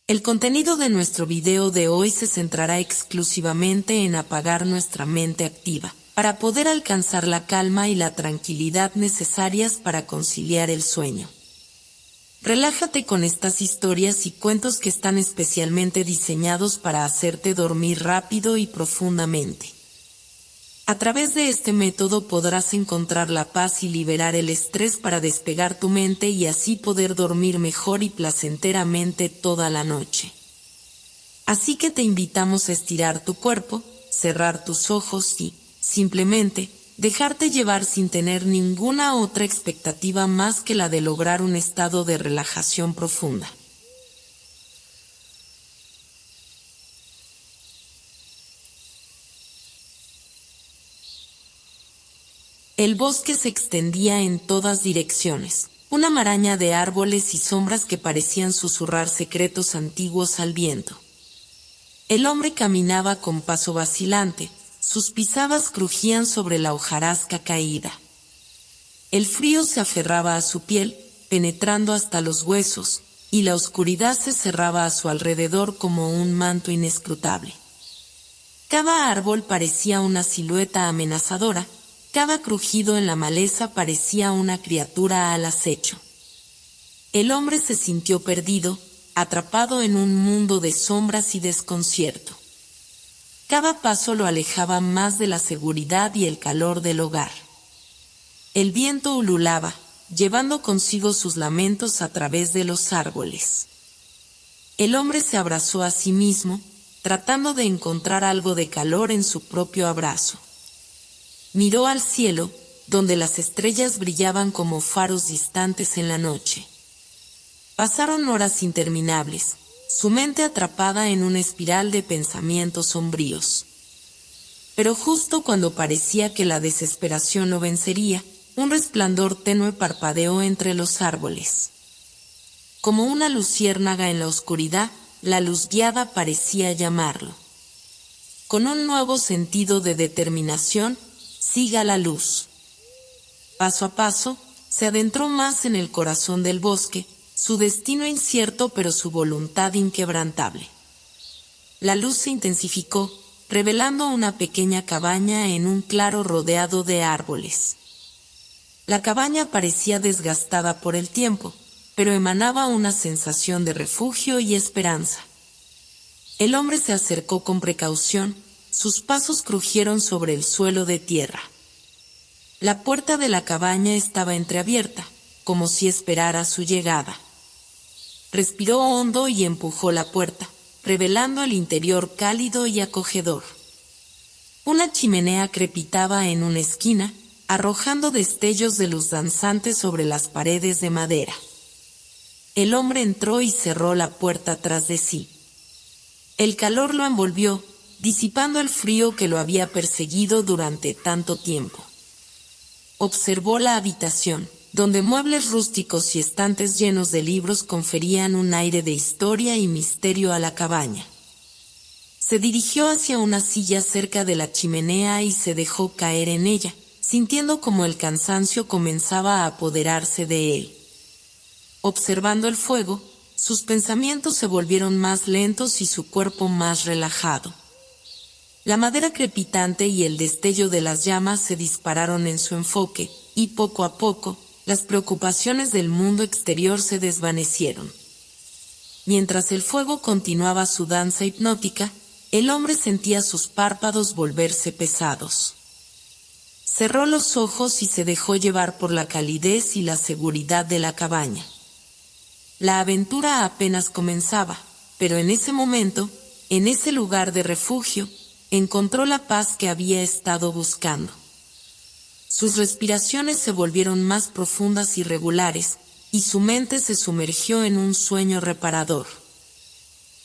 El contenido de nuestro video de hoy se centrará exclusivamente en apagar nuestra mente activa, para poder alcanzar la calma y la tranquilidad necesarias para conciliar el sueño. Relájate con estas historias y cuentos que están especialmente diseñados para hacerte dormir rápido y profundamente. A través de este método podrás encontrar la paz y liberar el estrés para despegar tu mente y así poder dormir mejor y placenteramente toda la noche. Así que te invitamos a estirar tu cuerpo, cerrar tus ojos y, simplemente, dejarte llevar sin tener ninguna otra expectativa más que la de lograr un estado de relajación profunda. El bosque se extendía en todas direcciones, una maraña de árboles y sombras que parecían susurrar secretos antiguos al viento. El hombre caminaba con paso vacilante, sus pisadas crujían sobre la hojarasca caída. El frío se aferraba a su piel, penetrando hasta los huesos, y la oscuridad se cerraba a su alrededor como un manto inescrutable. Cada árbol parecía una silueta amenazadora, cada crujido en la maleza parecía una criatura al acecho. El hombre se sintió perdido, atrapado en un mundo de sombras y desconcierto. Cada paso lo alejaba más de la seguridad y el calor del hogar. El viento ululaba, llevando consigo sus lamentos a través de los árboles. El hombre se abrazó a sí mismo, tratando de encontrar algo de calor en su propio abrazo. Miró al cielo, donde las estrellas brillaban como faros distantes en la noche. Pasaron horas interminables, su mente atrapada en una espiral de pensamientos sombríos. Pero justo cuando parecía que la desesperación lo vencería, un resplandor tenue parpadeó entre los árboles. Como una luciérnaga en la oscuridad, la luz guiada parecía llamarlo. Con un nuevo sentido de determinación, siga la luz. Paso a paso, se adentró más en el corazón del bosque, su destino incierto pero su voluntad inquebrantable. La luz se intensificó, revelando una pequeña cabaña en un claro rodeado de árboles. La cabaña parecía desgastada por el tiempo, pero emanaba una sensación de refugio y esperanza. El hombre se acercó con precaución, sus pasos crujieron sobre el suelo de tierra. La puerta de la cabaña estaba entreabierta, como si esperara su llegada. Respiró hondo y empujó la puerta, revelando el interior cálido y acogedor. Una chimenea crepitaba en una esquina, arrojando destellos de luz danzante sobre las paredes de madera. El hombre entró y cerró la puerta tras de sí. El calor lo envolvió, disipando el frío que lo había perseguido durante tanto tiempo. Observó la habitación, donde muebles rústicos y estantes llenos de libros conferían un aire de historia y misterio a la cabaña. Se dirigió hacia una silla cerca de la chimenea y se dejó caer en ella, sintiendo como el cansancio comenzaba a apoderarse de él. Observando el fuego, sus pensamientos se volvieron más lentos y su cuerpo más relajado. La madera crepitante y el destello de las llamas se dispararon en su enfoque, y poco a poco, las preocupaciones del mundo exterior se desvanecieron. Mientras el fuego continuaba su danza hipnótica, el hombre sentía sus párpados volverse pesados. Cerró los ojos y se dejó llevar por la calidez y la seguridad de la cabaña. La aventura apenas comenzaba, pero en ese momento, en ese lugar de refugio, encontró la paz que había estado buscando. Sus respiraciones se volvieron más profundas y regulares, y su mente se sumergió en un sueño reparador.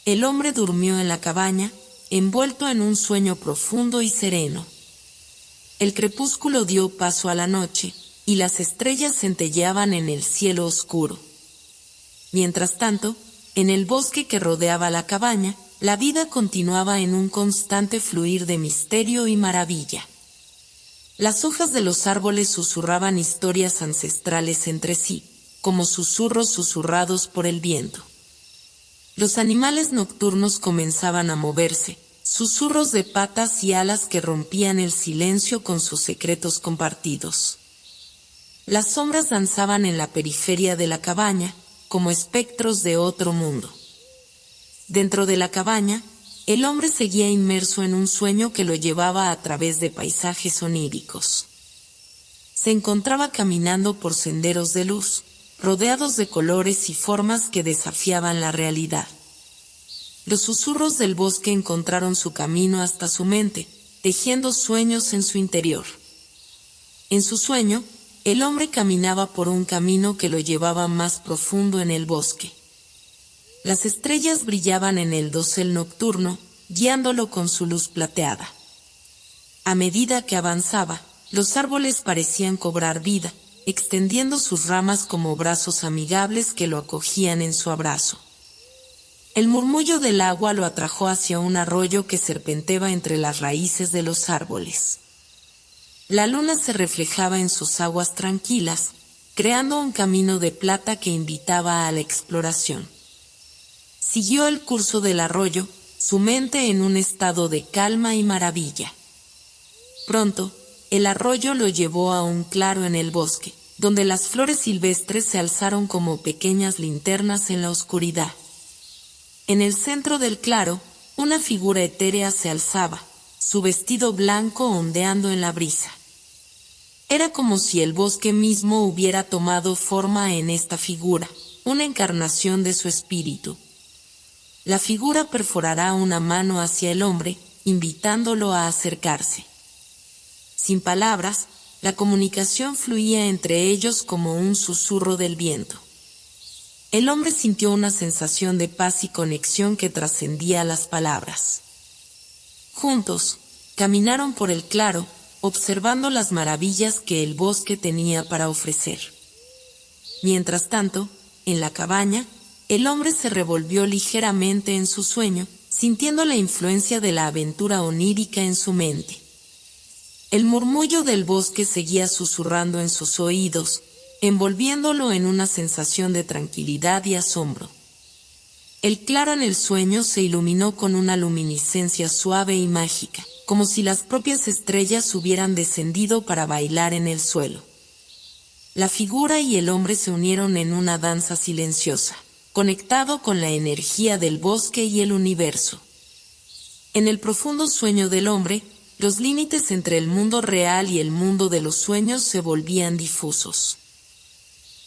El hombre durmió en la cabaña, envuelto en un sueño profundo y sereno. El crepúsculo dio paso a la noche, y las estrellas centelleaban en el cielo oscuro. Mientras tanto, en el bosque que rodeaba la cabaña, la vida continuaba en un constante fluir de misterio y maravilla. Las hojas de los árboles susurraban historias ancestrales entre sí, como susurros susurrados por el viento. Los animales nocturnos comenzaban a moverse, susurros de patas y alas que rompían el silencio con sus secretos compartidos. Las sombras danzaban en la periferia de la cabaña, como espectros de otro mundo. Dentro de la cabaña, el hombre seguía inmerso en un sueño que lo llevaba a través de paisajes oníricos. Se encontraba caminando por senderos de luz, rodeados de colores y formas que desafiaban la realidad. Los susurros del bosque encontraron su camino hasta su mente, tejiendo sueños en su interior. En su sueño, el hombre caminaba por un camino que lo llevaba más profundo en el bosque. Las estrellas brillaban en el dosel nocturno, guiándolo con su luz plateada. A medida que avanzaba, los árboles parecían cobrar vida, extendiendo sus ramas como brazos amigables que lo acogían en su abrazo. El murmullo del agua lo atrajo hacia un arroyo que serpenteaba entre las raíces de los árboles. La luna se reflejaba en sus aguas tranquilas, creando un camino de plata que invitaba a la exploración. Siguió el curso del arroyo, su mente en un estado de calma y maravilla. Pronto, el arroyo lo llevó a un claro en el bosque, donde las flores silvestres se alzaron como pequeñas linternas en la oscuridad. En el centro del claro, una figura etérea se alzaba, su vestido blanco ondeando en la brisa. Era como si el bosque mismo hubiera tomado forma en esta figura, una encarnación de su espíritu. La figura perforará una mano hacia el hombre, invitándolo a acercarse. Sin palabras, la comunicación fluía entre ellos como un susurro del viento. El hombre sintió una sensación de paz y conexión que trascendía las palabras. Juntos, caminaron por el claro, observando las maravillas que el bosque tenía para ofrecer. Mientras tanto, en la cabaña, el hombre se revolvió ligeramente en su sueño, sintiendo la influencia de la aventura onírica en su mente. El murmullo del bosque seguía susurrando en sus oídos, envolviéndolo en una sensación de tranquilidad y asombro. El claro en el sueño se iluminó con una luminiscencia suave y mágica, como si las propias estrellas hubieran descendido para bailar en el suelo. La figura y el hombre se unieron en una danza silenciosa, conectado con la energía del bosque y el universo. En el profundo sueño del hombre, los límites entre el mundo real y el mundo de los sueños se volvían difusos.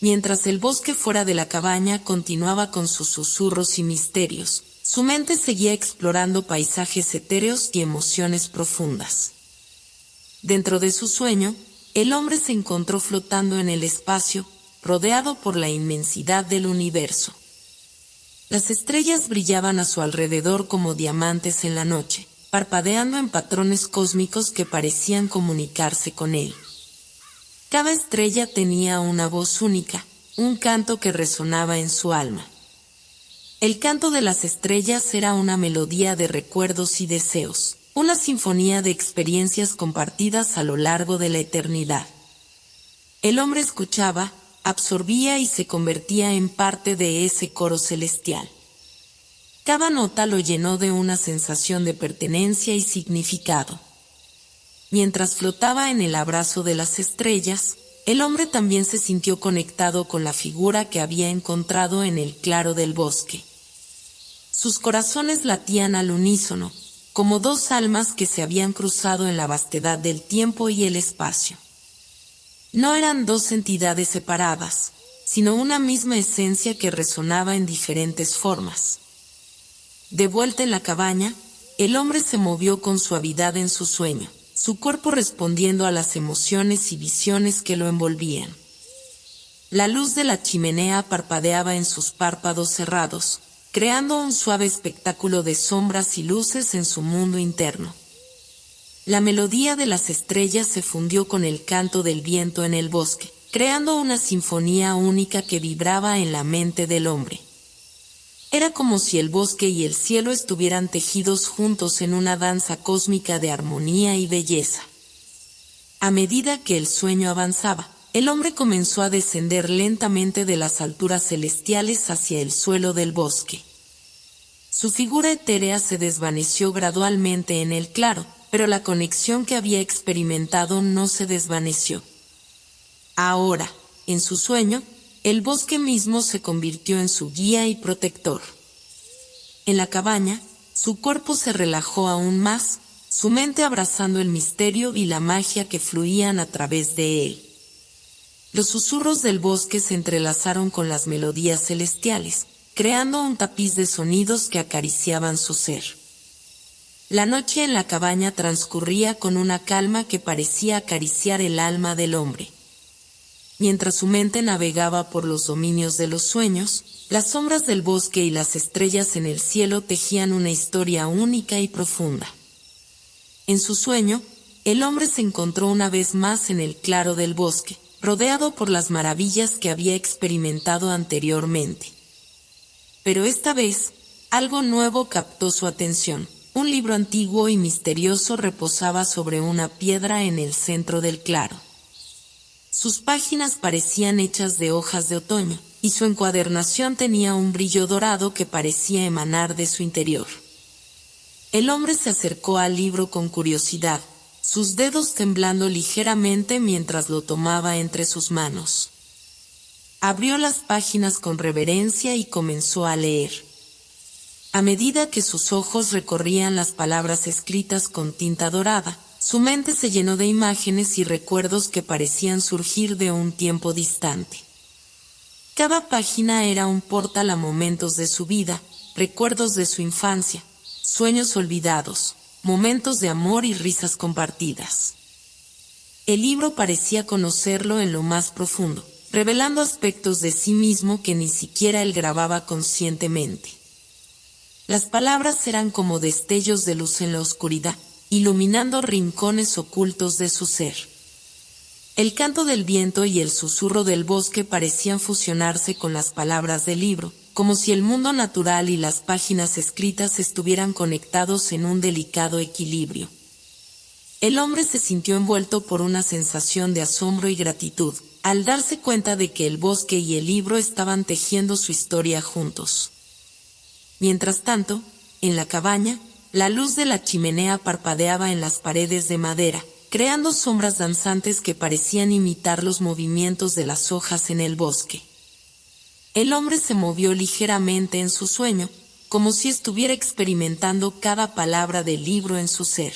Mientras el bosque fuera de la cabaña continuaba con sus susurros y misterios, su mente seguía explorando paisajes etéreos y emociones profundas. Dentro de su sueño, el hombre se encontró flotando en el espacio, rodeado por la inmensidad del universo. Las estrellas brillaban a su alrededor como diamantes en la noche, parpadeando en patrones cósmicos que parecían comunicarse con él. Cada estrella tenía una voz única, un canto que resonaba en su alma. El canto de las estrellas era una melodía de recuerdos y deseos, una sinfonía de experiencias compartidas a lo largo de la eternidad. El hombre escuchaba, absorbía y se convertía en parte de ese coro celestial. Cada nota lo llenó de una sensación de pertenencia y significado. Mientras flotaba en el abrazo de las estrellas, el hombre también se sintió conectado con la figura que había encontrado en el claro del bosque. Sus corazones latían al unísono, como dos almas que se habían cruzado en la vastedad del tiempo y el espacio. No eran dos entidades separadas, sino una misma esencia que resonaba en diferentes formas. De vuelta en la cabaña, el hombre se movió con suavidad en su sueño, su cuerpo respondiendo a las emociones y visiones que lo envolvían. La luz de la chimenea parpadeaba en sus párpados cerrados, creando un suave espectáculo de sombras y luces en su mundo interno. La melodía de las estrellas se fundió con el canto del viento en el bosque, creando una sinfonía única que vibraba en la mente del hombre. Era como si el bosque y el cielo estuvieran tejidos juntos en una danza cósmica de armonía y belleza. A medida que el sueño avanzaba, el hombre comenzó a descender lentamente de las alturas celestiales hacia el suelo del bosque. Su figura etérea se desvaneció gradualmente en el claro, pero la conexión que había experimentado no se desvaneció. Ahora, en su sueño, el bosque mismo se convirtió en su guía y protector. En la cabaña, su cuerpo se relajó aún más, su mente abrazando el misterio y la magia que fluían a través de él. Los susurros del bosque se entrelazaron con las melodías celestiales, creando un tapiz de sonidos que acariciaban su ser. La noche en la cabaña transcurría con una calma que parecía acariciar el alma del hombre. Mientras su mente navegaba por los dominios de los sueños, las sombras del bosque y las estrellas en el cielo tejían una historia única y profunda. En su sueño, el hombre se encontró una vez más en el claro del bosque, rodeado por las maravillas que había experimentado anteriormente. Pero esta vez, algo nuevo captó su atención. Un libro antiguo y misterioso reposaba sobre una piedra en el centro del claro. Sus páginas parecían hechas de hojas de otoño, y su encuadernación tenía un brillo dorado que parecía emanar de su interior. El hombre se acercó al libro con curiosidad, sus dedos temblando ligeramente mientras lo tomaba entre sus manos. Abrió las páginas con reverencia y comenzó a leer. A medida que sus ojos recorrían las palabras escritas con tinta dorada, su mente se llenó de imágenes y recuerdos que parecían surgir de un tiempo distante. Cada página era un portal a momentos de su vida, recuerdos de su infancia, sueños olvidados, momentos de amor y risas compartidas. El libro parecía conocerlo en lo más profundo, revelando aspectos de sí mismo que ni siquiera él grababa conscientemente. Las palabras eran como destellos de luz en la oscuridad, iluminando rincones ocultos de su ser. El canto del viento y el susurro del bosque parecían fusionarse con las palabras del libro, como si el mundo natural y las páginas escritas estuvieran conectados en un delicado equilibrio. El hombre se sintió envuelto por una sensación de asombro y gratitud, al darse cuenta de que el bosque y el libro estaban tejiendo su historia juntos. Mientras tanto, en la cabaña, la luz de la chimenea parpadeaba en las paredes de madera, creando sombras danzantes que parecían imitar los movimientos de las hojas en el bosque. El hombre se movió ligeramente en su sueño, como si estuviera experimentando cada palabra del libro en su ser.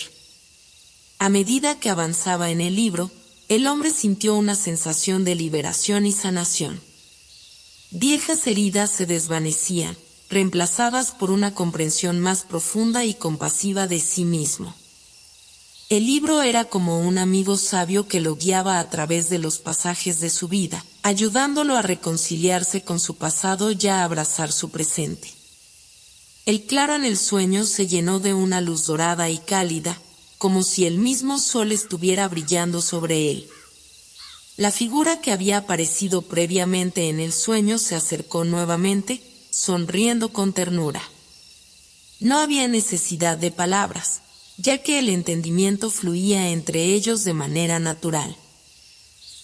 A medida que avanzaba en el libro, el hombre sintió una sensación de liberación y sanación. Viejas heridas se desvanecían, reemplazadas por una comprensión más profunda y compasiva de sí mismo. El libro era como un amigo sabio que lo guiaba a través de los pasajes de su vida, ayudándolo a reconciliarse con su pasado y a abrazar su presente. El claro en el sueño se llenó de una luz dorada y cálida, como si el mismo sol estuviera brillando sobre él. La figura que había aparecido previamente en el sueño se acercó nuevamente, sonriendo con ternura. No había necesidad de palabras, ya que el entendimiento fluía entre ellos de manera natural.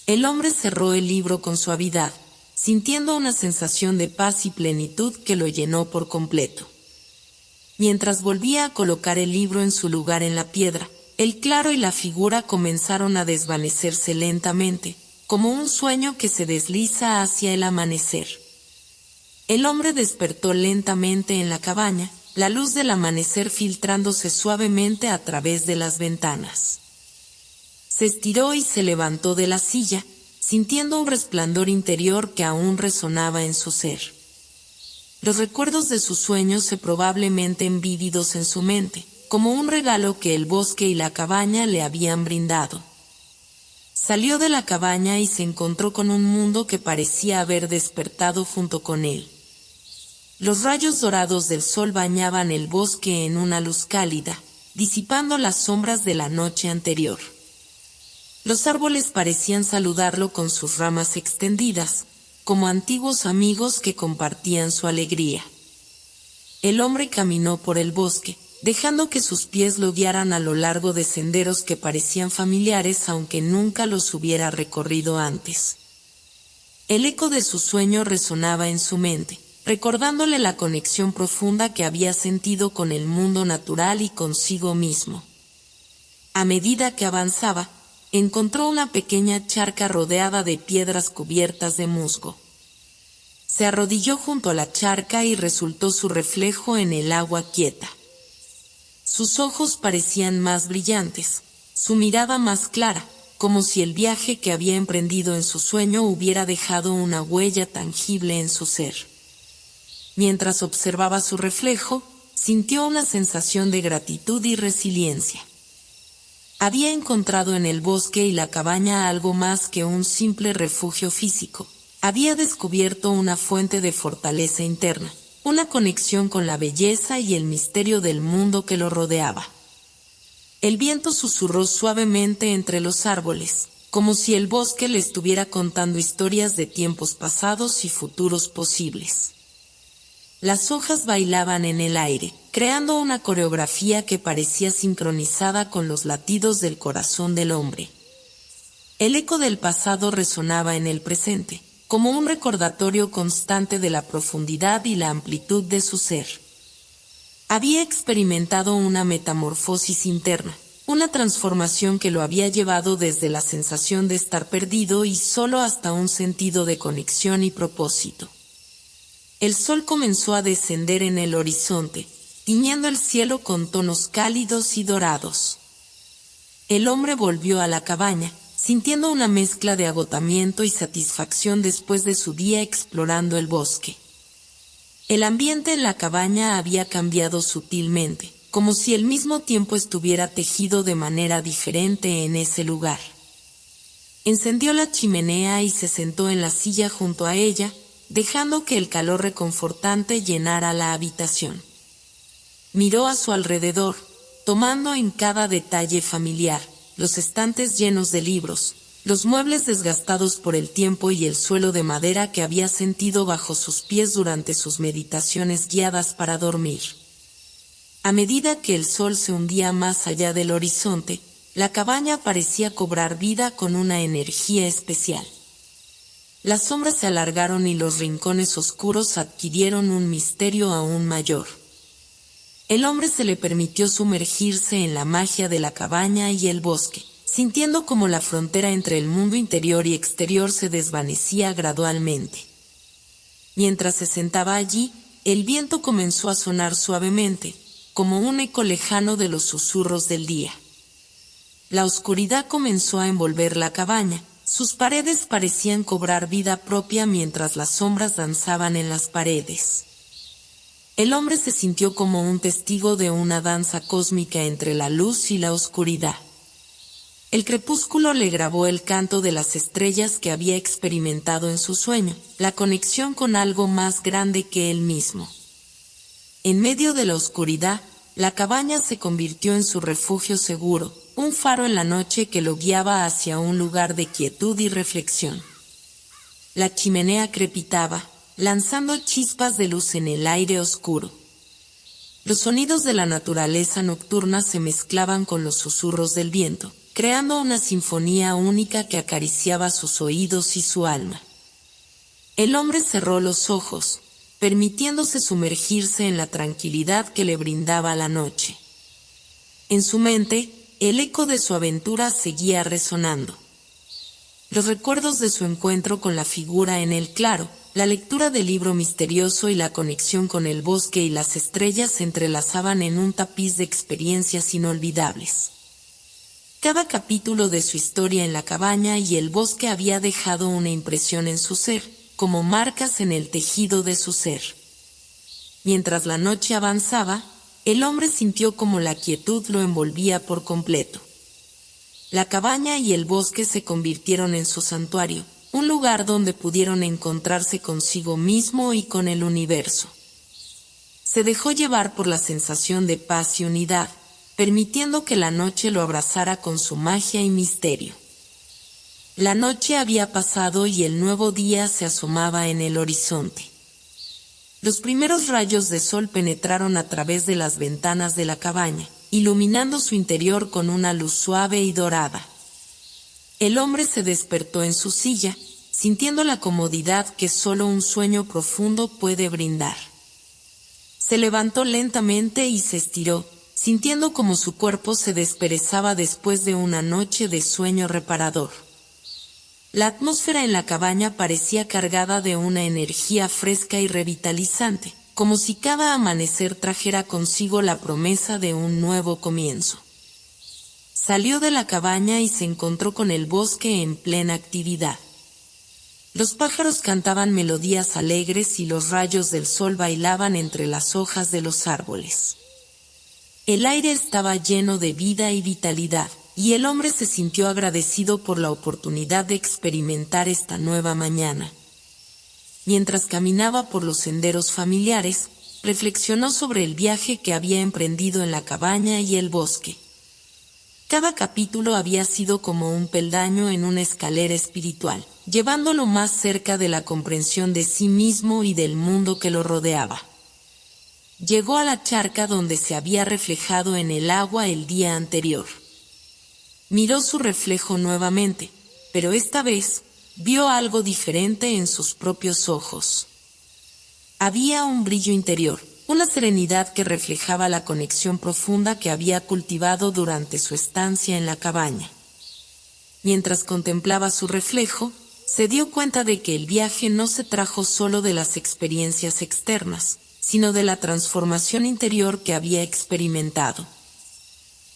El hombre cerró el libro con suavidad, sintiendo una sensación de paz y plenitud que lo llenó por completo. Mientras volvía a colocar el libro en su lugar en la piedra, el claro y la figura comenzaron a desvanecerse lentamente, como un sueño que se desliza hacia el amanecer. El hombre despertó lentamente en la cabaña, la luz del amanecer filtrándose suavemente a través de las ventanas. Se estiró y se levantó de la silla, sintiendo un resplandor interior que aún resonaba en su ser. Los recuerdos de sus sueños se probablemente vívidos en su mente, como un regalo que el bosque y la cabaña le habían brindado. Salió de la cabaña y se encontró con un mundo que parecía haber despertado junto con él. Los rayos dorados del sol bañaban el bosque en una luz cálida, disipando las sombras de la noche anterior. Los árboles parecían saludarlo con sus ramas extendidas, como antiguos amigos que compartían su alegría. El hombre caminó por el bosque, dejando que sus pies lo guiaran a lo largo de senderos que parecían familiares aunque nunca los hubiera recorrido antes. El eco de su sueño resonaba en su mente, recordándole la conexión profunda que había sentido con el mundo natural y consigo mismo. A medida que avanzaba, encontró una pequeña charca rodeada de piedras cubiertas de musgo. Se arrodilló junto a la charca y resultó su reflejo en el agua quieta. Sus ojos parecían más brillantes, su mirada más clara, como si el viaje que había emprendido en su sueño hubiera dejado una huella tangible en su ser. Mientras observaba su reflejo, sintió una sensación de gratitud y resiliencia. Había encontrado en el bosque y la cabaña algo más que un simple refugio físico. Había descubierto una fuente de fortaleza interna, una conexión con la belleza y el misterio del mundo que lo rodeaba. El viento susurró suavemente entre los árboles, como si el bosque le estuviera contando historias de tiempos pasados y futuros posibles. Las hojas bailaban en el aire, creando una coreografía que parecía sincronizada con los latidos del corazón del hombre. El eco del pasado resonaba en el presente, como un recordatorio constante de la profundidad y la amplitud de su ser. Había experimentado una metamorfosis interna, una transformación que lo había llevado desde la sensación de estar perdido y solo hasta un sentido de conexión y propósito. El sol comenzó a descender en el horizonte, tiñendo el cielo con tonos cálidos y dorados. El hombre volvió a la cabaña, sintiendo una mezcla de agotamiento y satisfacción después de su día explorando el bosque. El ambiente en la cabaña había cambiado sutilmente, como si el mismo tiempo estuviera tejido de manera diferente en ese lugar. Encendió la chimenea y se sentó en la silla junto a ella, dejando que el calor reconfortante llenara la habitación. Miró a su alrededor, tomando en cada detalle familiar, los estantes llenos de libros, los muebles desgastados por el tiempo y el suelo de madera que había sentido bajo sus pies durante sus meditaciones guiadas para dormir. A medida que el sol se hundía más allá del horizonte, la cabaña parecía cobrar vida con una energía especial. Las sombras se alargaron y los rincones oscuros adquirieron un misterio aún mayor. El hombre se le permitió sumergirse en la magia de la cabaña y el bosque, sintiendo como la frontera entre el mundo interior y exterior se desvanecía gradualmente. Mientras se sentaba allí, el viento comenzó a sonar suavemente, como un eco lejano de los susurros del día. La oscuridad comenzó a envolver la cabaña, sus paredes parecían cobrar vida propia mientras las sombras danzaban en las paredes. El hombre se sintió como un testigo de una danza cósmica entre la luz y la oscuridad. El crepúsculo le grabó el canto de las estrellas que había experimentado en su sueño, la conexión con algo más grande que él mismo. En medio de la oscuridad, la cabaña se convirtió en su refugio seguro, un faro en la noche que lo guiaba hacia un lugar de quietud y reflexión. La chimenea crepitaba, lanzando chispas de luz en el aire oscuro. Los sonidos de la naturaleza nocturna se mezclaban con los susurros del viento, creando una sinfonía única que acariciaba sus oídos y su alma. El hombre cerró los ojos, permitiéndose sumergirse en la tranquilidad que le brindaba la noche. En su mente, el eco de su aventura seguía resonando. Los recuerdos de su encuentro con la figura en el claro, la lectura del libro misterioso y la conexión con el bosque y las estrellas se entrelazaban en un tapiz de experiencias inolvidables. Cada capítulo de su historia en la cabaña y el bosque había dejado una impresión en su ser, como marcas en el tejido de su ser. Mientras la noche avanzaba, el hombre sintió como la quietud lo envolvía por completo. La cabaña y el bosque se convirtieron en su santuario, un lugar donde pudieron encontrarse consigo mismo y con el universo. Se dejó llevar por la sensación de paz y unidad, permitiendo que la noche lo abrazara con su magia y misterio. La noche había pasado y el nuevo día se asomaba en el horizonte. Los primeros rayos de sol penetraron a través de las ventanas de la cabaña, iluminando su interior con una luz suave y dorada. El hombre se despertó en su silla, sintiendo la comodidad que solo un sueño profundo puede brindar. Se levantó lentamente y se estiró, sintiendo como su cuerpo se desperezaba después de una noche de sueño reparador. La atmósfera en la cabaña parecía cargada de una energía fresca y revitalizante, como si cada amanecer trajera consigo la promesa de un nuevo comienzo. Salió de la cabaña y se encontró con el bosque en plena actividad. Los pájaros cantaban melodías alegres y los rayos del sol bailaban entre las hojas de los árboles. El aire estaba lleno de vida y vitalidad, y el hombre se sintió agradecido por la oportunidad de experimentar esta nueva mañana. Mientras caminaba por los senderos familiares, reflexionó sobre el viaje que había emprendido en la cabaña y el bosque. Cada capítulo había sido como un peldaño en una escalera espiritual, llevándolo más cerca de la comprensión de sí mismo y del mundo que lo rodeaba. Llegó a la charca donde se había reflejado en el agua el día anterior. Miró su reflejo nuevamente, pero esta vez vio algo diferente en sus propios ojos. Había un brillo interior, una serenidad que reflejaba la conexión profunda que había cultivado durante su estancia en la cabaña. Mientras contemplaba su reflejo, se dio cuenta de que el viaje no se trajo solo de las experiencias externas, sino de la transformación interior que había experimentado.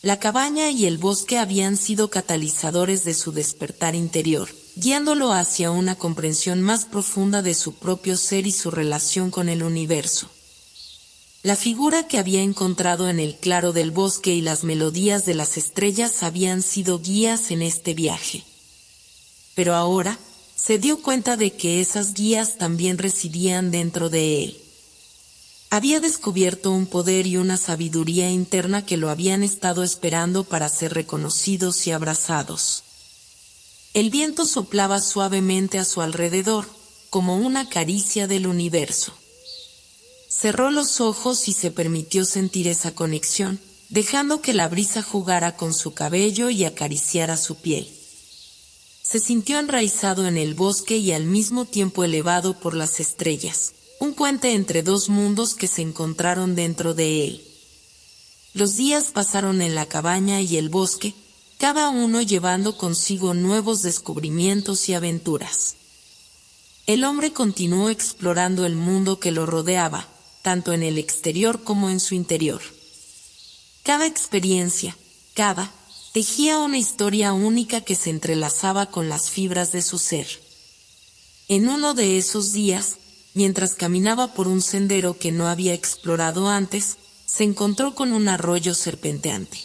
La cabaña y el bosque habían sido catalizadores de su despertar interior, guiándolo hacia una comprensión más profunda de su propio ser y su relación con el universo. La figura que había encontrado en el claro del bosque y las melodías de las estrellas habían sido guías en este viaje. Pero ahora, se dio cuenta de que esas guías también residían dentro de él. Había descubierto un poder y una sabiduría interna que lo habían estado esperando para ser reconocidos y abrazados. El viento soplaba suavemente a su alrededor, como una caricia del universo. Cerró los ojos y se permitió sentir esa conexión, dejando que la brisa jugara con su cabello y acariciara su piel. Se sintió enraizado en el bosque y al mismo tiempo elevado por las estrellas, un puente entre dos mundos que se encontraron dentro de él. Los días pasaron en la cabaña y el bosque, cada uno llevando consigo nuevos descubrimientos y aventuras. El hombre continuó explorando el mundo que lo rodeaba, tanto en el exterior como en su interior. Cada experiencia, tejía una historia única que se entrelazaba con las fibras de su ser. En uno de esos días, mientras caminaba por un sendero que no había explorado antes, se encontró con un arroyo serpenteante.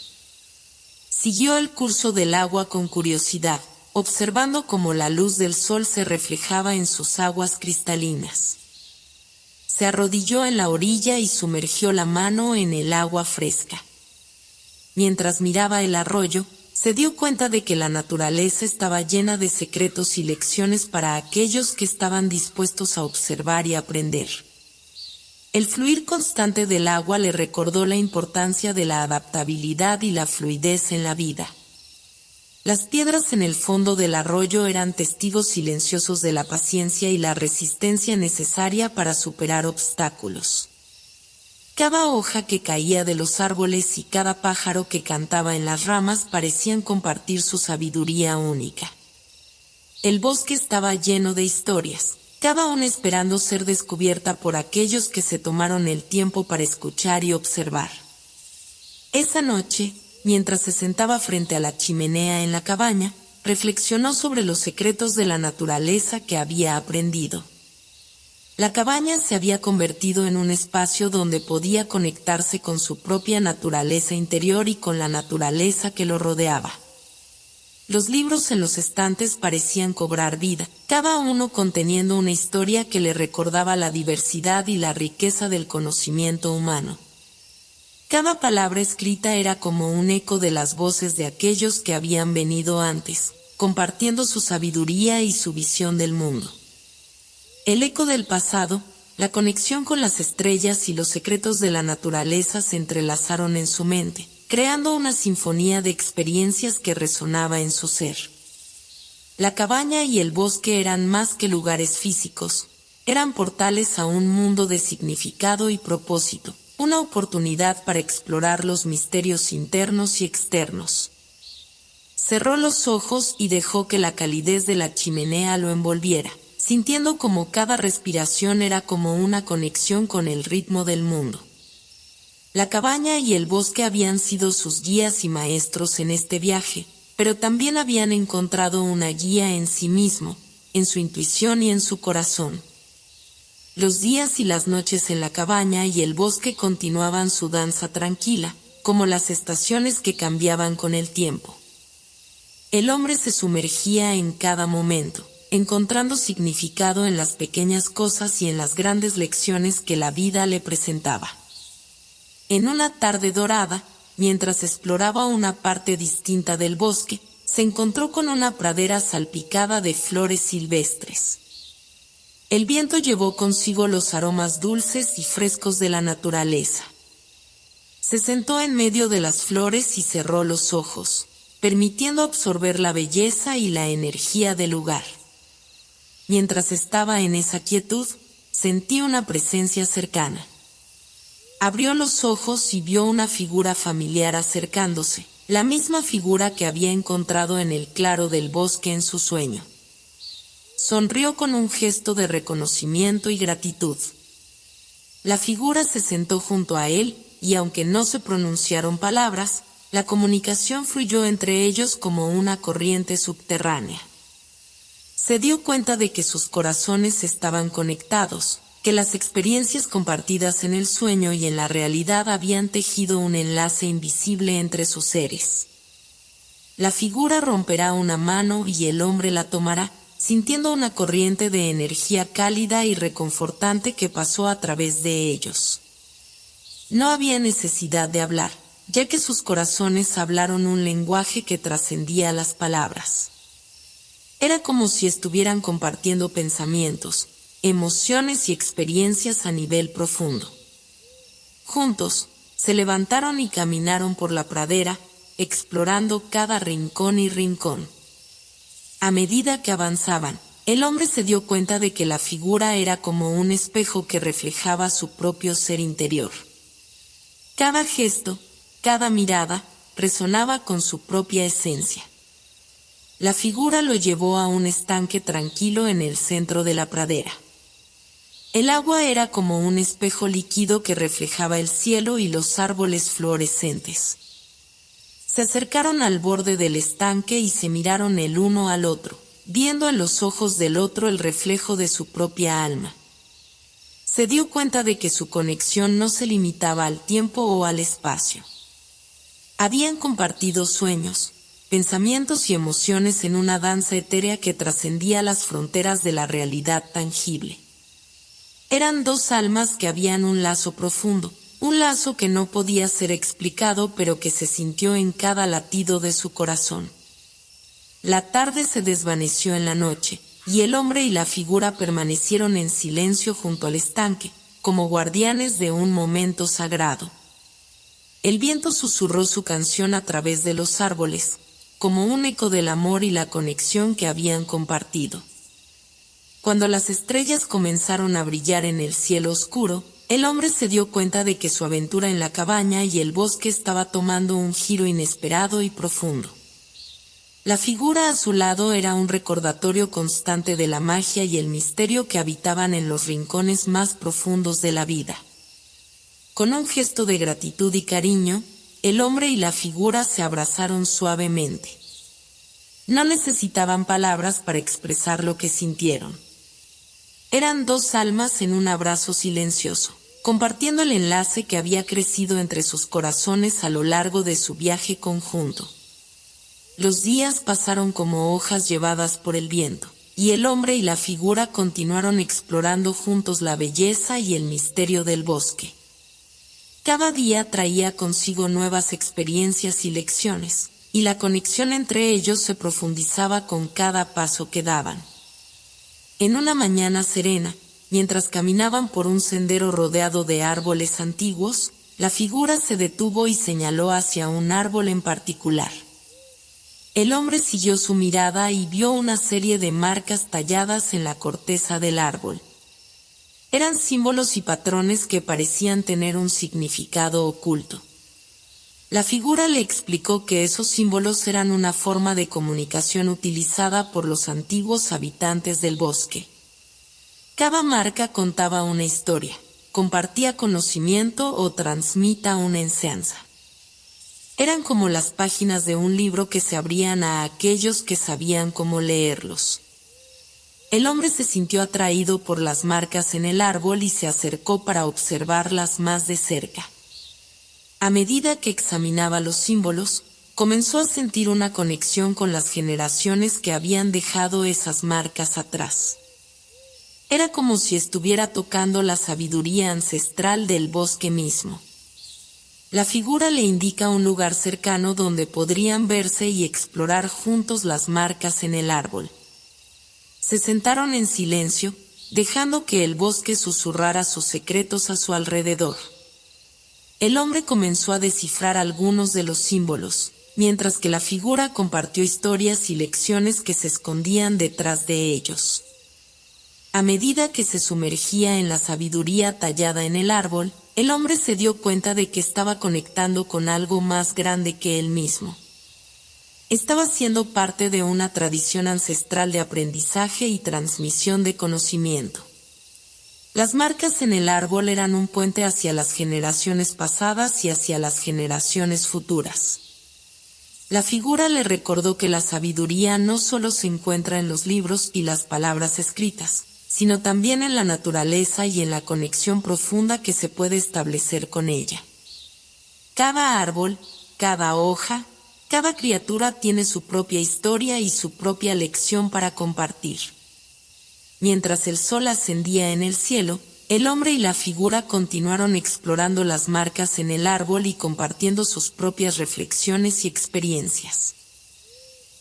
Siguió el curso del agua con curiosidad, observando cómo la luz del sol se reflejaba en sus aguas cristalinas. Se arrodilló en la orilla y sumergió la mano en el agua fresca. Mientras miraba el arroyo, se dio cuenta de que la naturaleza estaba llena de secretos y lecciones para aquellos que estaban dispuestos a observar y aprender. El fluir constante del agua le recordó la importancia de la adaptabilidad y la fluidez en la vida. Las piedras en el fondo del arroyo eran testigos silenciosos de la paciencia y la resistencia necesaria para superar obstáculos. Cada hoja que caía de los árboles y cada pájaro que cantaba en las ramas parecían compartir su sabiduría única. El bosque estaba lleno de historias, cada una esperando ser descubierta por aquellos que se tomaron el tiempo para escuchar y observar. Esa noche, mientras se sentaba frente a la chimenea en la cabaña, reflexionó sobre los secretos de la naturaleza que había aprendido. La cabaña se había convertido en un espacio donde podía conectarse con su propia naturaleza interior y con la naturaleza que lo rodeaba. Los libros en los estantes parecían cobrar vida, cada uno conteniendo una historia que le recordaba la diversidad y la riqueza del conocimiento humano. Cada palabra escrita era como un eco de las voces de aquellos que habían venido antes, compartiendo su sabiduría y su visión del mundo. El eco del pasado, la conexión con las estrellas y los secretos de la naturaleza se entrelazaron en su mente, creando una sinfonía de experiencias que resonaba en su ser. La cabaña y el bosque eran más que lugares físicos, eran portales a un mundo de significado y propósito, una oportunidad para explorar los misterios internos y externos. Cerró los ojos y dejó que la calidez de la chimenea lo envolviera, sintiendo como cada respiración era como una conexión con el ritmo del mundo. La cabaña y el bosque habían sido sus guías y maestros en este viaje, pero también habían encontrado una guía en sí mismo, en su intuición y en su corazón. Los días y las noches en la cabaña y el bosque continuaban su danza tranquila, como las estaciones que cambiaban con el tiempo. El hombre se sumergía en cada momento, encontrando significado en las pequeñas cosas y en las grandes lecciones que la vida le presentaba. En una tarde dorada, mientras exploraba una parte distinta del bosque, se encontró con una pradera salpicada de flores silvestres. El viento llevó consigo los aromas dulces y frescos de la naturaleza. Se sentó en medio de las flores y cerró los ojos, permitiendo absorber la belleza y la energía del lugar. Mientras estaba en esa quietud, sentí una presencia cercana. Abrió los ojos y vio una figura familiar acercándose, la misma figura que había encontrado en el claro del bosque en su sueño. Sonrió con un gesto de reconocimiento y gratitud. La figura se sentó junto a él, y aunque no se pronunciaron palabras, la comunicación fluyó entre ellos como una corriente subterránea. Se dio cuenta de que sus corazones estaban conectados, que las experiencias compartidas en el sueño y en la realidad habían tejido un enlace invisible entre sus seres. La figura romperá una mano y el hombre la tomará, sintiendo una corriente de energía cálida y reconfortante que pasó a través de ellos. No había necesidad de hablar, ya que sus corazones hablaron un lenguaje que trascendía las palabras. Era como si estuvieran compartiendo pensamientos, emociones y experiencias a nivel profundo. Juntos, se levantaron y caminaron por la pradera, explorando cada rincón y rincón. A medida que avanzaban, el hombre se dio cuenta de que la figura era como un espejo que reflejaba su propio ser interior. Cada gesto, cada mirada, resonaba con su propia esencia. La figura lo llevó a un estanque tranquilo en el centro de la pradera. El agua era como un espejo líquido que reflejaba el cielo y los árboles fluorescentes. Se acercaron al borde del estanque y se miraron el uno al otro, viendo en los ojos del otro el reflejo de su propia alma. Se dio cuenta de que su conexión no se limitaba al tiempo o al espacio. Habían compartido sueños, pensamientos y emociones en una danza etérea que trascendía las fronteras de la realidad tangible. Eran dos almas que habían un lazo profundo, un lazo que no podía ser explicado pero que se sintió en cada latido de su corazón. La tarde se desvaneció en la noche, y el hombre y la figura permanecieron en silencio junto al estanque, como guardianes de un momento sagrado. El viento susurró su canción a través de los árboles, como un eco del amor y la conexión que habían compartido. Cuando las estrellas comenzaron a brillar en el cielo oscuro, el hombre se dio cuenta de que su aventura en la cabaña y el bosque estaba tomando un giro inesperado y profundo. La figura a su lado era un recordatorio constante de la magia y el misterio que habitaban en los rincones más profundos de la vida. Con un gesto de gratitud y cariño, el hombre y la figura se abrazaron suavemente. No necesitaban palabras para expresar lo que sintieron. Eran dos almas en un abrazo silencioso, compartiendo el enlace que había crecido entre sus corazones a lo largo de su viaje conjunto. Los días pasaron como hojas llevadas por el viento, y el hombre y la figura continuaron explorando juntos la belleza y el misterio del bosque. Cada día traía consigo nuevas experiencias y lecciones, y la conexión entre ellos se profundizaba con cada paso que daban. En una mañana serena, mientras caminaban por un sendero rodeado de árboles antiguos, la figura se detuvo y señaló hacia un árbol en particular. El hombre siguió su mirada y vio una serie de marcas talladas en la corteza del árbol. Eran símbolos y patrones que parecían tener un significado oculto. La figura le explicó que esos símbolos eran una forma de comunicación utilizada por los antiguos habitantes del bosque. Cada marca contaba una historia, compartía conocimiento o transmitía una enseñanza. Eran como las páginas de un libro que se abrían a aquellos que sabían cómo leerlos. El hombre se sintió atraído por las marcas en el árbol y se acercó para observarlas más de cerca. A medida que examinaba los símbolos, comenzó a sentir una conexión con las generaciones que habían dejado esas marcas atrás. Era como si estuviera tocando la sabiduría ancestral del bosque mismo. La figura le indica un lugar cercano donde podrían verse y explorar juntos las marcas en el árbol. Se sentaron en silencio, dejando que el bosque susurrara sus secretos a su alrededor. El hombre comenzó a descifrar algunos de los símbolos, mientras que la figura compartió historias y lecciones que se escondían detrás de ellos. A medida que se sumergía en la sabiduría tallada en el árbol, el hombre se dio cuenta de que estaba conectando con algo más grande que él mismo. Estaba siendo parte de una tradición ancestral de aprendizaje y transmisión de conocimiento. Las marcas en el árbol eran un puente hacia las generaciones pasadas y hacia las generaciones futuras. La figura le recordó que la sabiduría no solo se encuentra en los libros y las palabras escritas, sino también en la naturaleza y en la conexión profunda que se puede establecer con ella. Cada árbol, cada hoja, cada criatura tiene su propia historia y su propia lección para compartir. Mientras el sol ascendía en el cielo, el hombre y la figura continuaron explorando las marcas en el árbol y compartiendo sus propias reflexiones y experiencias.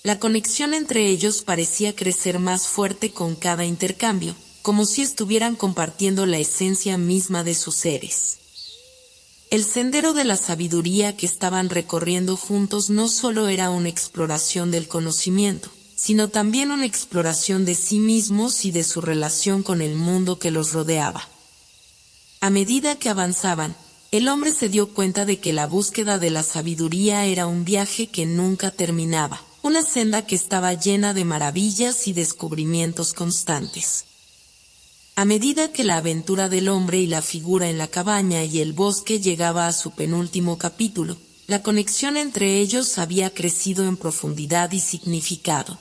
La conexión entre ellos parecía crecer más fuerte con cada intercambio, como si estuvieran compartiendo la esencia misma de sus seres. El sendero de la sabiduría que estaban recorriendo juntos no solo era una exploración del conocimiento, sino también una exploración de sí mismos y de su relación con el mundo que los rodeaba. A medida que avanzaban, el hombre se dio cuenta de que la búsqueda de la sabiduría era un viaje que nunca terminaba, una senda que estaba llena de maravillas y descubrimientos constantes. A medida que la aventura del hombre y la figura en la cabaña y el bosque llegaba a su penúltimo capítulo, la conexión entre ellos había crecido en profundidad y significado.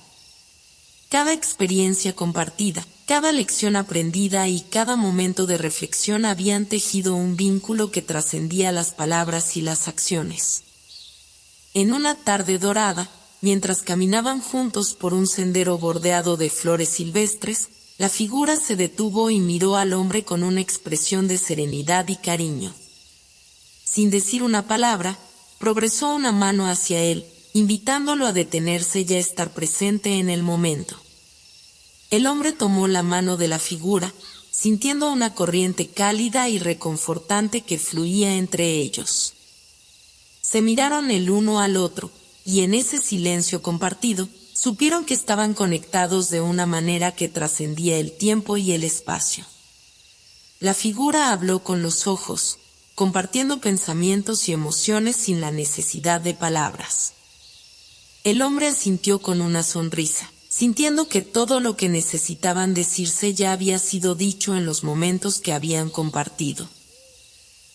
Cada experiencia compartida, cada lección aprendida y cada momento de reflexión habían tejido un vínculo que trascendía las palabras y las acciones. En una tarde dorada, mientras caminaban juntos por un sendero bordeado de flores silvestres, la figura se detuvo y miró al hombre con una expresión de serenidad y cariño. Sin decir una palabra, progresó una mano hacia él, invitándolo a detenerse y a estar presente en el momento. El hombre tomó la mano de la figura, sintiendo una corriente cálida y reconfortante que fluía entre ellos. Se miraron el uno al otro, y en ese silencio compartido, supieron que estaban conectados de una manera que trascendía el tiempo y el espacio. La figura habló con los ojos, compartiendo pensamientos y emociones sin la necesidad de palabras. El hombre asintió con una sonrisa, sintiendo que todo lo que necesitaban decirse ya había sido dicho en los momentos que habían compartido.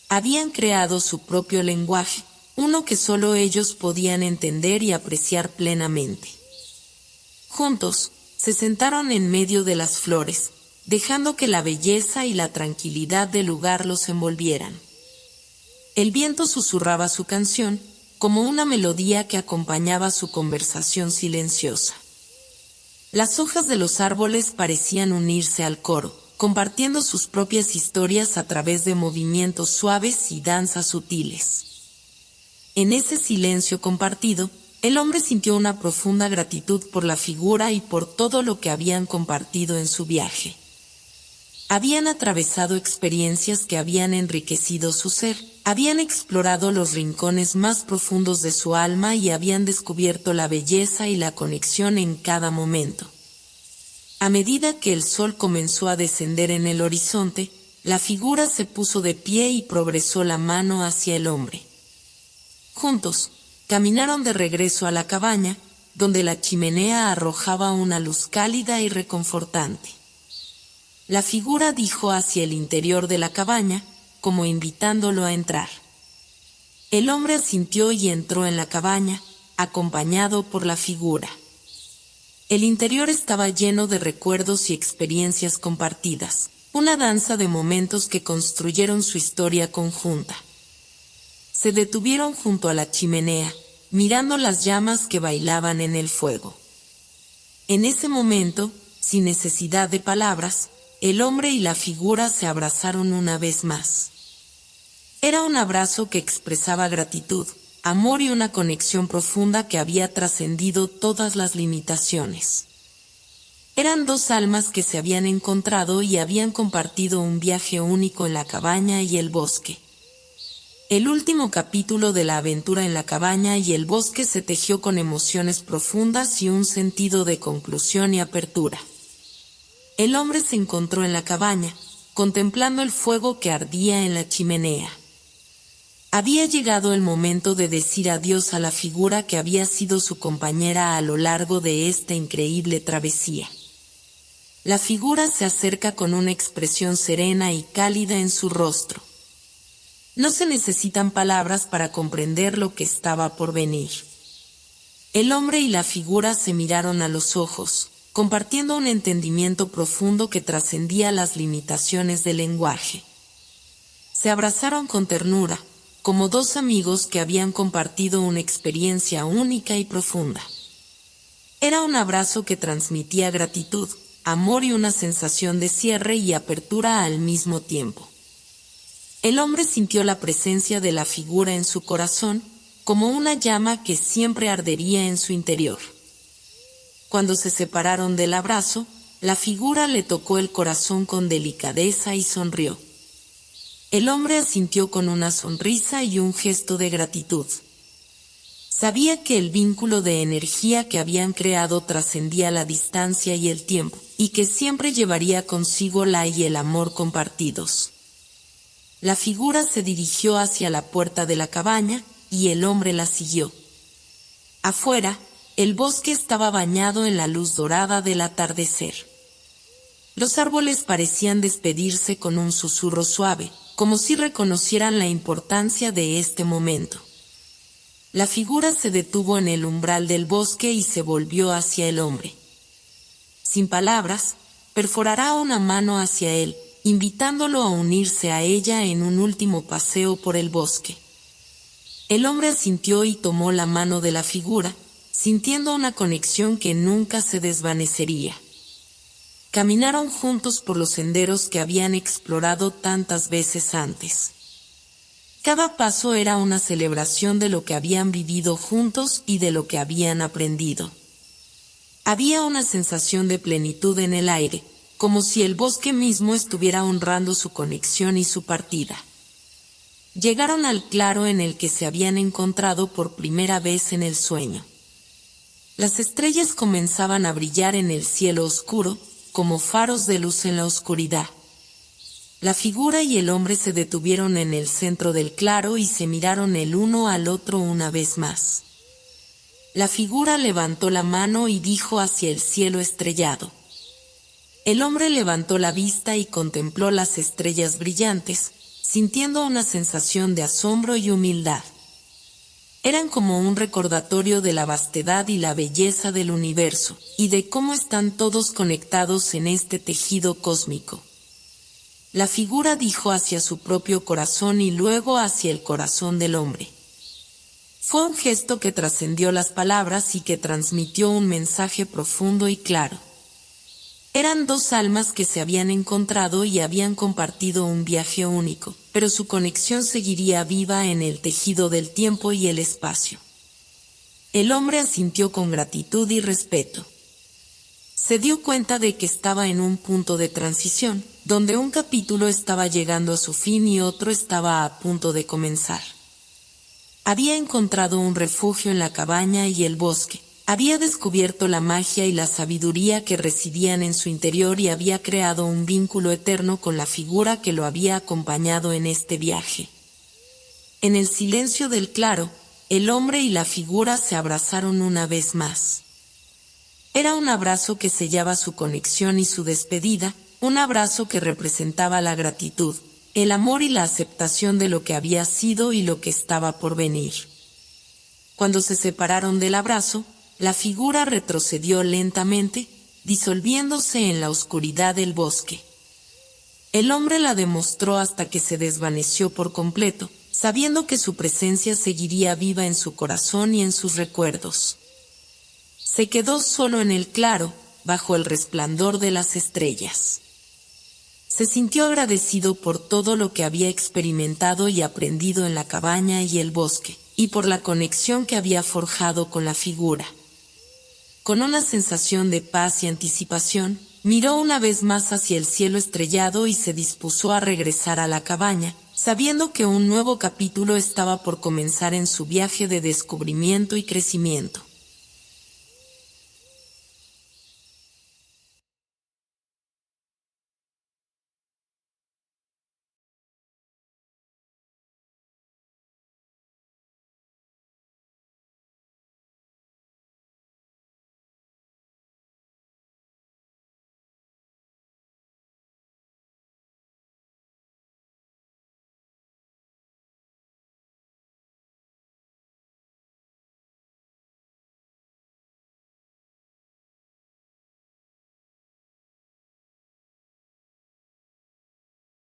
Habían creado su propio lenguaje, uno que solo ellos podían entender y apreciar plenamente. Juntos, se sentaron en medio de las flores, dejando que la belleza y la tranquilidad del lugar los envolvieran. El viento susurraba su canción, como una melodía que acompañaba su conversación silenciosa. Las hojas de los árboles parecían unirse al coro, compartiendo sus propias historias a través de movimientos suaves y danzas sutiles. En ese silencio compartido, el hombre sintió una profunda gratitud por la figura y por todo lo que habían compartido en su viaje. Habían atravesado experiencias que habían enriquecido su ser, habían explorado los rincones más profundos de su alma y habían descubierto la belleza y la conexión en cada momento. A medida que el sol comenzó a descender en el horizonte, la figura se puso de pie y progresó la mano hacia el hombre. Juntos, caminaron de regreso a la cabaña, donde la chimenea arrojaba una luz cálida y reconfortante. La figura dijo hacia el interior de la cabaña, como invitándolo a entrar. El hombre asintió y entró en la cabaña, acompañado por la figura. El interior estaba lleno de recuerdos y experiencias compartidas, una danza de momentos que construyeron su historia conjunta. Se detuvieron junto a la chimenea, mirando las llamas que bailaban en el fuego. En ese momento, sin necesidad de palabras, el hombre y la figura se abrazaron una vez más. Era un abrazo que expresaba gratitud, amor y una conexión profunda que había trascendido todas las limitaciones. Eran dos almas que se habían encontrado y habían compartido un viaje único en la cabaña y el bosque. El último capítulo de la aventura en la cabaña y el bosque se tejió con emociones profundas y un sentido de conclusión y apertura. El hombre se encontró en la cabaña, contemplando el fuego que ardía en la chimenea. Había llegado el momento de decir adiós a la figura que había sido su compañera a lo largo de esta increíble travesía. La figura se acerca con una expresión serena y cálida en su rostro. No se necesitan palabras para comprender lo que estaba por venir. El hombre y la figura se miraron a los ojos, compartiendo un entendimiento profundo que trascendía las limitaciones del lenguaje. Se abrazaron con ternura, como dos amigos que habían compartido una experiencia única y profunda. Era un abrazo que transmitía gratitud, amor y una sensación de cierre y apertura al mismo tiempo. El hombre sintió la presencia de la figura en su corazón, como una llama que siempre ardería en su interior. Cuando se separaron del abrazo, la figura le tocó el corazón con delicadeza y sonrió. El hombre asintió con una sonrisa y un gesto de gratitud. Sabía que el vínculo de energía que habían creado trascendía la distancia y el tiempo, y que siempre llevaría consigo la y el amor compartidos. La figura se dirigió hacia la puerta de la cabaña, y el hombre la siguió. Afuera, el bosque estaba bañado en la luz dorada del atardecer. Los árboles parecían despedirse con un susurro suave, como si reconocieran la importancia de este momento. La figura se detuvo en el umbral del bosque y se volvió hacia el hombre. Sin palabras, perforará una mano hacia él, invitándolo a unirse a ella en un último paseo por el bosque. El hombre asintió y tomó la mano de la figura, sintiendo una conexión que nunca se desvanecería. Caminaron juntos por los senderos que habían explorado tantas veces antes. Cada paso era una celebración de lo que habían vivido juntos y de lo que habían aprendido. Había una sensación de plenitud en el aire, como si el bosque mismo estuviera honrando su conexión y su partida. Llegaron al claro en el que se habían encontrado por primera vez en el sueño. Las estrellas comenzaban a brillar en el cielo oscuro, como faros de luz en la oscuridad. La figura y el hombre se detuvieron en el centro del claro y se miraron el uno al otro una vez más. La figura levantó la mano y dijo hacia el cielo estrellado. El hombre levantó la vista y contempló las estrellas brillantes, sintiendo una sensación de asombro y humildad. Eran como un recordatorio de la vastedad y la belleza del universo, y de cómo están todos conectados en este tejido cósmico. La figura dijo hacia su propio corazón y luego hacia el corazón del hombre. Fue un gesto que trascendió las palabras y que transmitió un mensaje profundo y claro. Eran dos almas que se habían encontrado y habían compartido un viaje único, pero su conexión seguiría viva en el tejido del tiempo y el espacio. El hombre asintió con gratitud y respeto. Se dio cuenta de que estaba en un punto de transición, donde un capítulo estaba llegando a su fin y otro estaba a punto de comenzar. Había encontrado un refugio en la cabaña y el bosque. Había descubierto la magia y la sabiduría que residían en su interior y había creado un vínculo eterno con la figura que lo había acompañado en este viaje. En el silencio del claro, el hombre y la figura se abrazaron una vez más. Era un abrazo que sellaba su conexión y su despedida, un abrazo que representaba la gratitud, el amor y la aceptación de lo que había sido y lo que estaba por venir. Cuando se separaron del abrazo, la figura retrocedió lentamente, disolviéndose en la oscuridad del bosque. El hombre la demostró hasta que se desvaneció por completo, sabiendo que su presencia seguiría viva en su corazón y en sus recuerdos. Se quedó solo en el claro, bajo el resplandor de las estrellas. Se sintió agradecido por todo lo que había experimentado y aprendido en la cabaña y el bosque, y por la conexión que había forjado con la figura. Con una sensación de paz y anticipación, miró una vez más hacia el cielo estrellado y se dispuso a regresar a la cabaña, sabiendo que un nuevo capítulo estaba por comenzar en su viaje de descubrimiento y crecimiento.